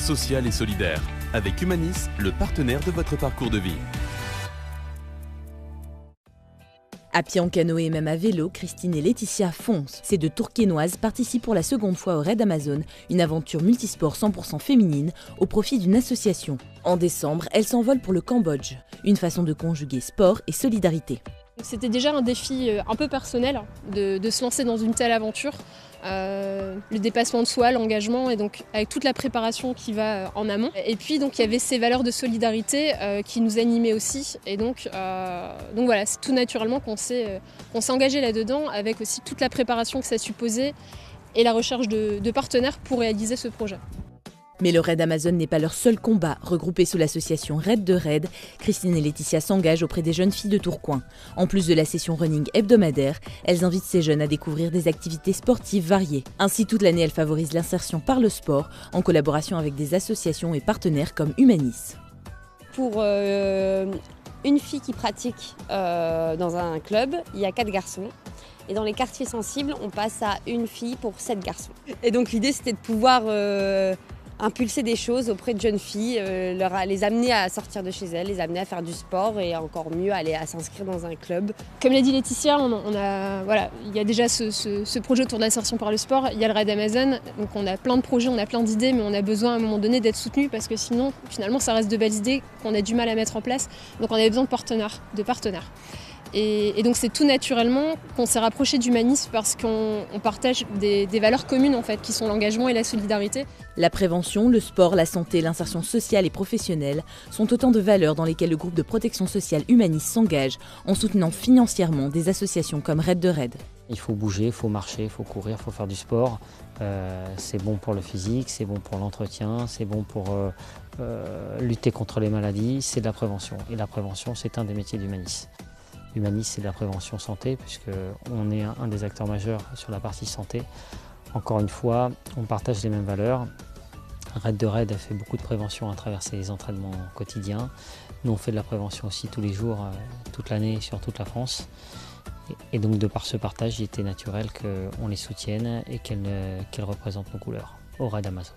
social et solidaire. Avec Humanis, le partenaire de votre parcours de vie. À pied, en canoë et même à vélo, Christine et Laetitia foncent. Ces deux Tourquenoises participent pour la seconde fois au Raid Amazon, une aventure multisport 100% féminine au profit d'une association. En décembre, elles s'envolent pour le Cambodge, une façon de conjuguer sport et solidarité. C'était déjà un défi un peu personnel de se lancer dans une telle aventure. Le dépassement de soi, l'engagement et donc avec toute la préparation qui va en amont. Et puis donc il y avait ces valeurs de solidarité qui nous animaient aussi. Et donc voilà, c'est tout naturellement qu'on s'est engagé là-dedans avec aussi toute la préparation que ça supposait et la recherche de partenaires pour réaliser ce projet. Mais le Raid Amazon n'est pas leur seul combat. Regroupés sous l'association Raid de Raid, Christine et Laetitia s'engagent auprès des jeunes filles de Tourcoing. En plus de la session running hebdomadaire, elles invitent ces jeunes à découvrir des activités sportives variées. Ainsi, toute l'année, elles favorisent l'insertion par le sport, en collaboration avec des associations et partenaires comme Humanis. Pour une fille qui pratique dans un club, il y a 4 garçons. Et dans les quartiers sensibles, on passe à une fille pour 7 garçons. Et donc l'idée, c'était de pouvoir impulser des choses auprès de jeunes filles, les amener à sortir de chez elles, les amener à faire du sport et encore mieux à s'inscrire dans un club. Comme l'a dit Laetitia, il y a déjà ce projet autour de l'insertion par le sport, il y a le Raid Amazon, donc on a plein de projets, on a plein d'idées, mais on a besoin à un moment donné d'être soutenu parce que sinon, finalement, ça reste de belles idées qu'on a du mal à mettre en place. Donc on avait besoin de partenaires. Et donc c'est tout naturellement qu'on s'est rapproché d'Humanis parce qu'on partage des valeurs communes en fait, qui sont l'engagement et la solidarité. La prévention, le sport, la santé, l'insertion sociale et professionnelle sont autant de valeurs dans lesquelles le groupe de protection sociale Humanis s'engage en soutenant financièrement des associations comme Raid de Raid. Il faut bouger, il faut marcher, il faut courir, il faut faire du sport. C'est bon pour le physique, c'est bon pour l'entretien, c'est bon pour lutter contre les maladies, c'est de la prévention. Et la prévention, c'est un des métiers d'Humanis. Humanis, c'est de la prévention santé, puisqu'on est un des acteurs majeurs sur la partie santé. Encore une fois, on partage les mêmes valeurs. Raid de Raid a fait beaucoup de prévention à travers ses entraînements quotidiens. Nous, on fait de la prévention aussi tous les jours, toute l'année, sur toute la France. Et donc, de par ce partage, il était naturel qu'on les soutienne et qu'elles représentent nos couleurs au Raid Amazon.